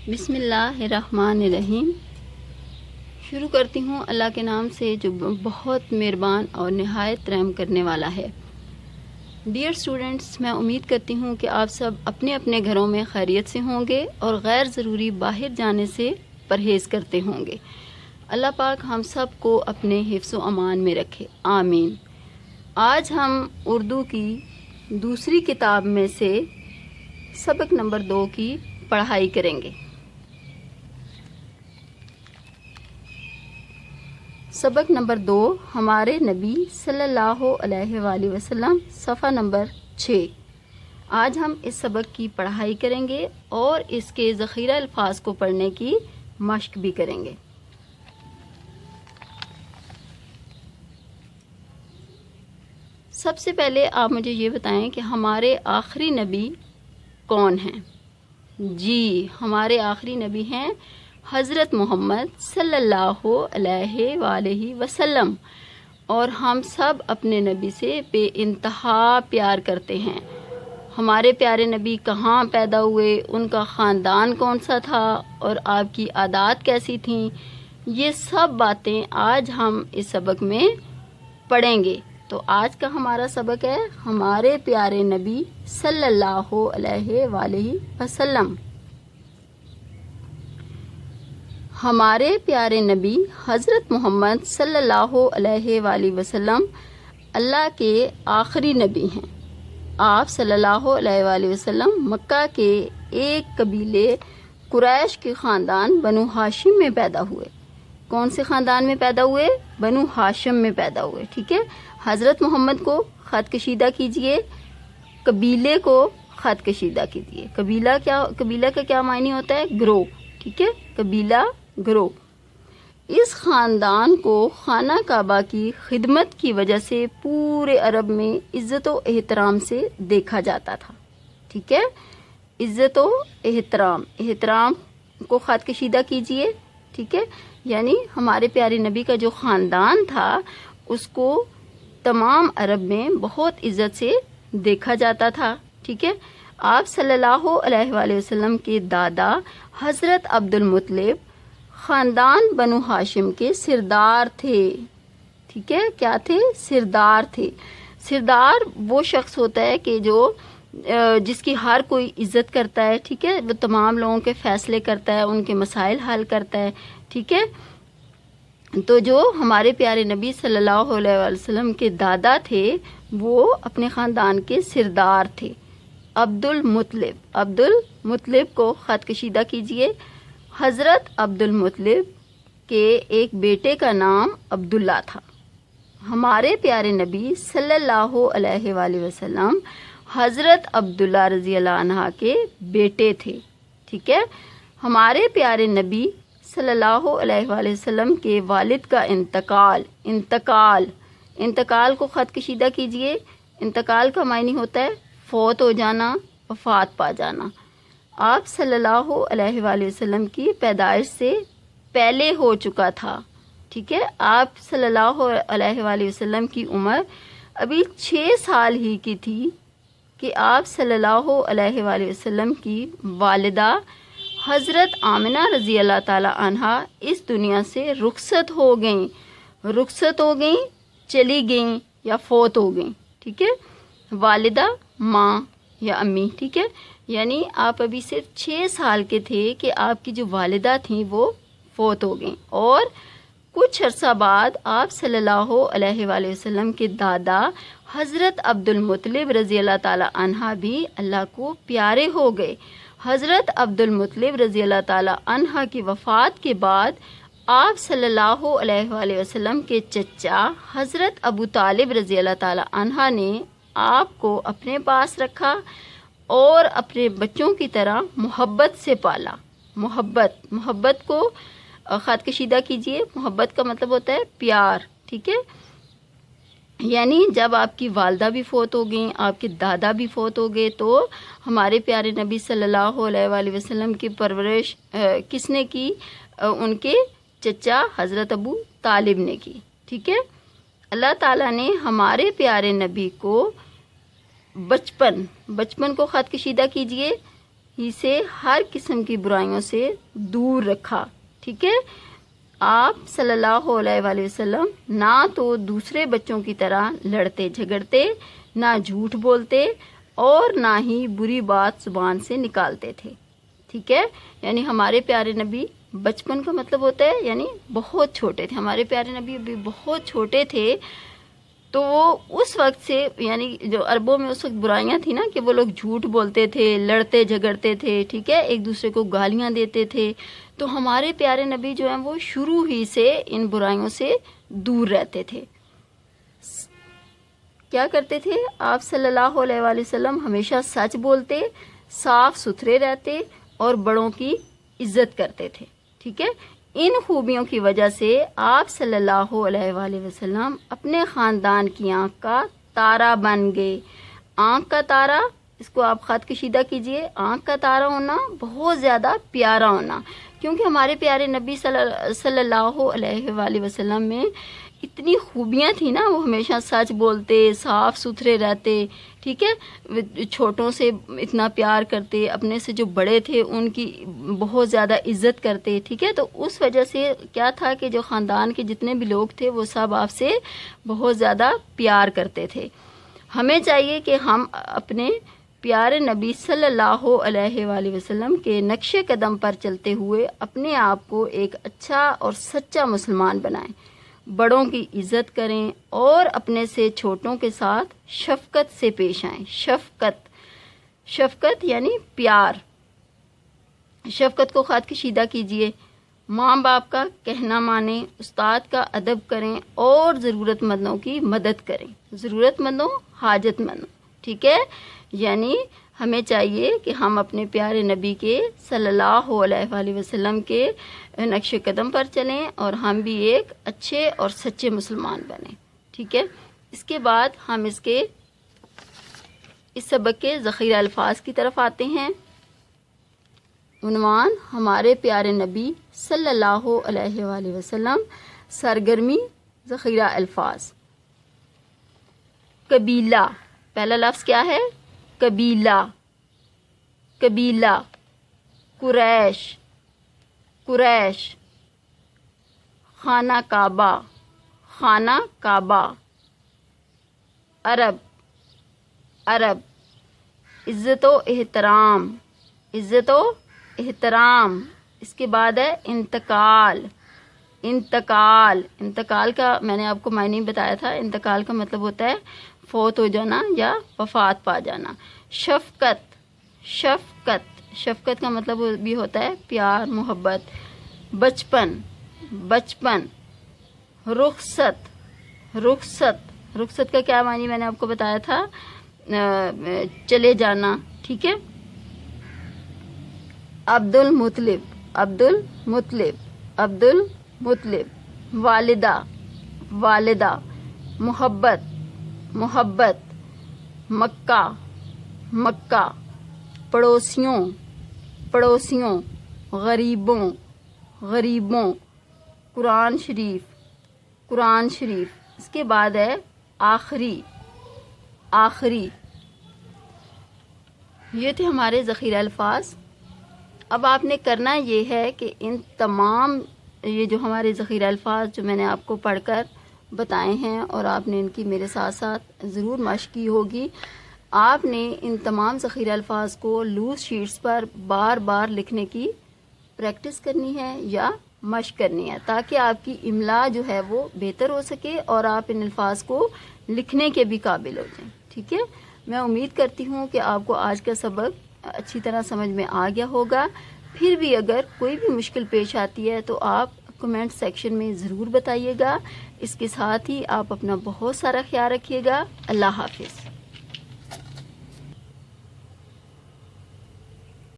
بسم اللہ الرحمن الرحیم۔ شروع کرتی ہوں اللہ کے نام سے جو بہت مہربان اور نہایت رحم کرنے والا ہے۔ ڈیئر اسٹوڈنٹس، میں امید کرتی ہوں کہ آپ سب اپنے اپنے گھروں میں خیریت سے ہوں گے اور غیر ضروری باہر جانے سے پرہیز کرتے ہوں گے۔ اللہ پاک ہم سب کو اپنے حفظ و امان میں رکھے، آمین۔ آج ہم اردو کی دوسری کتاب میں سے سبق نمبر 2 کی پڑھائی کریں گے۔ سبق نمبر 2 ہمارے نبی صلی اللہ علیہ وآلہ وسلم، صفحہ نمبر 6۔ آج ہم اس سبق کی پڑھائی کریں گے اور اس کے ذخیرہ الفاظ کو پڑھنے کی مشق بھی کریں گے۔ سب سے پہلے آپ مجھے یہ بتائیں کہ ہمارے آخری نبی کون ہیں؟ جی، ہمارے آخری نبی ہیں حضرت محمد صلی اللہ علیہ وآلہ وسلم، اور ہم سب اپنے نبی سے بے انتہا پیار کرتے ہیں۔ ہمارے پیارے نبی کہاں پیدا ہوئے، ان کا خاندان کون سا تھا اور آپ کی عادات کیسی تھیں، یہ سب باتیں آج ہم اس سبق میں پڑھیں گے۔ تو آج کا ہمارا سبق ہے ہمارے پیارے نبی صلی اللہ علیہ وآلہ وسلم۔ ہمارے پیارے نبی حضرت محمد صلی اللہ علیہ وآلہ وسلم اللہ کے آخری نبی ہیں۔ آپ صلی اللہ علیہ وآلہ وسلم مکہ کے ایک قبیلے قریش کے خاندان بنو ہاشم میں پیدا ہوئے۔ کون سے خاندان میں پیدا ہوئے؟ بنو ہاشم میں پیدا ہوئے، ٹھیک ہے۔ حضرت محمد کو خط کشیدہ کیجئے، قبیلے کو خط کشیدہ کیجئے۔ قبیلہ کا کیا معنی ہوتا ہے؟ گروہ، ٹھیک ہے، قبیلہ گروہ۔ اس خاندان کو خانہ کعبہ کی خدمت کی وجہ سے پورے عرب میں عزت و احترام سے دیکھا جاتا تھا، ٹھیک ہے۔ عزت و احترام کو خط کشیدہ کیجئے، ٹھیک ہے۔ یعنی ہمارے پیارے نبی کا جو خاندان تھا اس کو تمام عرب میں بہت عزت سے دیکھا جاتا تھا، ٹھیک ہے۔ آپ صلی اللہ علیہ وآلہ وسلم کے دادا حضرت عبد المطلب خاندان بنو ہاشم کے سردار تھے، ٹھیک ہے۔ کیا تھے؟ سردار تھے۔ سردار وہ شخص ہوتا ہے کہ جس کی ہر کوئی عزت کرتا ہے، ٹھیک ہے، وہ تمام لوگوں کے فیصلے کرتا ہے، ان کے مسائل حل کرتا ہے، ٹھیک ہے۔ تو جو ہمارے پیارے نبی صلی اللہ علیہ وآلہ وسلم کے دادا تھے وہ اپنے خاندان کے سردار تھے۔ عبد المطلب کو خط کشیدہ کیجئے۔ حضرت عبد المطلب کے ایک بیٹے کا نام عبداللہ تھا۔ ہمارے پیارے نبی صلی اللہ علیہ وآلہ وسلم حضرت عبداللہ رضی اللہ عنہ کے بیٹے تھے، ٹھیک ہے۔ ہمارے پیارے نبی صلی اللہ علیہ وآلہ وسلم کے والد کا انتقال کو خط کشیدہ کیجئے۔ انتقال کا معنی ہوتا ہے فوت ہو جانا، وفات پا جانا۔ آپ صلی اللہ علیہ وآلہ وسلم کی پیدائش سے پہلے ہو چکا تھا، ٹھیک ہے۔ آپ صلی اللہ علیہ وآلہ وسلم کی عمر ابھی 6 سال ہی کی تھی کہ آپ صلی اللہ علیہ وآلہ وسلم کی والدہ حضرت آمنہ رضی اللہ تعالی عنہا اس دنیا سے رخصت ہو گئیں، چلی گئیں یا فوت ہو گئیں، ٹھیک ہے۔ والدہ ماں یا امی، ٹھیک ہے۔ یعنی آپ ابھی صرف 6 سال کے تھے کہ آپ کی جو والدہ تھیں وہ فوت ہو گئیں، اور کچھ عرصہ بعد آپ صلی اللہ علیہ وآلہ وسلم کے دادا حضرت عبد المطلب رضی اللہ تعالی عنہ بھی اللہ کو پیارے ہو گئے۔ حضرت عبد المطلب رضی اللہ تعالی عنہ کی وفات کے بعد آپ صلی اللہ علیہ وآلہ وسلم کے چچا حضرت ابو طالب رضی اللہ تعالی عنہ نے آپ کو اپنے پاس رکھا اور اپنے بچوں کی طرح محبت سے پالا۔ محبت کو خط کشیدہ کیجئے۔ محبت کا مطلب ہوتا ہے پیار، ٹھیک ہے۔ یعنی جب آپ کی والدہ بھی فوت ہو گئیں، آپ کے دادا بھی فوت ہو گئے، تو ہمارے پیارے نبی صلی اللہ علیہ وآلہ وسلم کی پرورش کس نے کی؟ ان کے چچا حضرت ابو طالب نے کی، ٹھیک ہے۔ اللہ تعالیٰ نے ہمارے پیارے نبی کو بچپن کو خط کشیدہ کیجئے۔ ہی سے ہر قسم کی برائیوں سے دور رکھا. ٹھیک ہے. آپ صلی اللہ علیہ وآلہ وسلم نہ تو دوسرے بچوں کی طرح لڑتے جھگڑتے، نہ جھوٹ بولتے اور نہ ہی بری بات زبان سے نکالتے تھے. ٹھیک ہے. یعنی ہمارے پیارے نبی، بچپن کا مطلب ہوتا ہے یعنی بہت چھوٹے تھے. ہمارے پیارے نبی ابھی بہت چھوٹے تھے، تو وہ اس وقت سے، یعنی جو عربوں میں اس وقت برائیاں تھیں نا کہ وہ لوگ جھوٹ بولتے تھے، لڑتے جھگڑتے تھے. ٹھیک ہے. ایک دوسرے کو گالیاں دیتے تھے. تو ہمارے پیارے نبی جو ہیں وہ شروع ہی سے ان برائیوں سے دور رہتے تھے. کیا کرتے تھے؟ آپ صلی اللہ علیہ وآلہ وسلم ہمیشہ سچ بولتے، صاف ستھرے رہتے اور بڑوں کی عزت کرتے تھے. ٹھیک ہے. ان خوبیوں کی وجہ سے آپ صلی اللہ علیہ وآلہ وسلم اپنے خاندان کی آنکھ کا تارا بن گئے. آنکھ کا تارا، اس کو آپ خط کشیدہ کیجئے. آنکھ کا تارا ہونا، بہت زیادہ پیارا ہونا، کیونکہ ہمارے پیارے نبی صلی اللہ علیہ وآلہ وسلم میں اتنی خوبیاں تھیں نا. وہ ہمیشہ سچ بولتے، صاف ستھرے رہتے. ٹھیک ہے. چھوٹوں سے اتنا پیار کرتے، اپنے سے جو بڑے تھے ان کی بہت زیادہ عزت کرتے. ٹھیک ہے. تو اس وجہ سے کیا تھا کہ جو خاندان کے جتنے بھی لوگ تھے وہ سب آپ سے بہت زیادہ پیار کرتے تھے. ہمیں چاہیے کہ ہم اپنے پیارے نبی صلی اللہ علیہ وآلہ وسلم کے نقش قدم پر چلتے ہوئے اپنے آپ کو ایک اچھا اور سچا مسلمان بنائیں. بڑوں کی عزت کریں اور اپنے سے چھوٹوں کے ساتھ شفقت سے پیش آئیں. شفقت یعنی پیار. شفقت کو خط کشیدہ کیجئے. ماں باپ کا کہنا مانیں، استاد کا ادب کریں اور ضرورت مندوں کی مدد کریں. ضرورت مندوں، حاجت مندوں. ٹھیک ہے. یعنی ہمیں چاہیے کہ ہم اپنے پیارے نبی کے صلی اللہ علیہ وآلہ وسلم کے نقش قدم پر چلیں اور ہم بھی ایک اچھے اور سچے مسلمان بنیں. ٹھیک ہے. اس کے بعد ہم اس سبق کے ذخیرہ الفاظ کی طرف آتے ہیں. عنوان: ہمارے پیارے نبی صلی اللہ علیہ وآلہ وسلم. سرگرمی: ذخیرہ الفاظ. قبیلہ. پہلا لفظ کیا ہے؟ قبیلہ. قبیلہ. قریش. قریش. خانہ کعبہ. خانہ کعبہ. عرب. عرب. عزت و احترام. عزت و احترام. اس کے بعد ہے انتقال. انتقال. انتقال کا میں نے آپ کو معنی بتایا تھا. انتقال کا مطلب ہوتا ہے فوت ہو جانا یا وفات پا جانا. شفقت. شفقت. شفقت کا مطلب بھی ہوتا ہے پیار، محبت. بچپن. بچپن. رخصت. رخصت. رخصت کا کیا معنی میں نے آپ کو بتایا تھا، چلے جانا. ٹھیک ہے. عبد المطلب. عبد المطلب. عبد المطلب. والدہ. والدہ. محبت. محبت. مکہ. مکہ. پڑوسیوں. پڑوسیوں. غریبوں. غریبوں. قرآن شریف. قرآن شریف. اس کے بعد ہے آخری. آخری. یہ تھے ہمارے ذخیرہ الفاظ. اب آپ نے کرنا یہ ہے کہ ان تمام یہ جو ہمارے ذخیرہ الفاظ جو میں نے آپ کو پڑھ کر بتائے ہیں اور آپ نے ان کی میرے ساتھ ساتھ ضرور مشق کی ہوگی. آپ نے ان تمام ذخیرہ الفاظ کو لوز شیٹس پر بار بار لکھنے کی پریکٹس کرنی ہے یا مشق کرنی ہے، تاکہ آپ کی املا جو ہے وہ بہتر ہو سکے اور آپ ان الفاظ کو لکھنے کے بھی قابل ہو جائیں. ٹھیک ہے. میں امید کرتی ہوں کہ آپ کو آج کا سبق اچھی طرح سمجھ میں آ گیا ہوگا. پھر بھی اگر کوئی بھی مشکل پیش آتی ہے تو آپ کمنٹ سیکشن میں ضرور بتائیے گا. اس کے ساتھ ہی آپ اپنا بہت سارا خیال رکھیے گا. اللہ حافظ.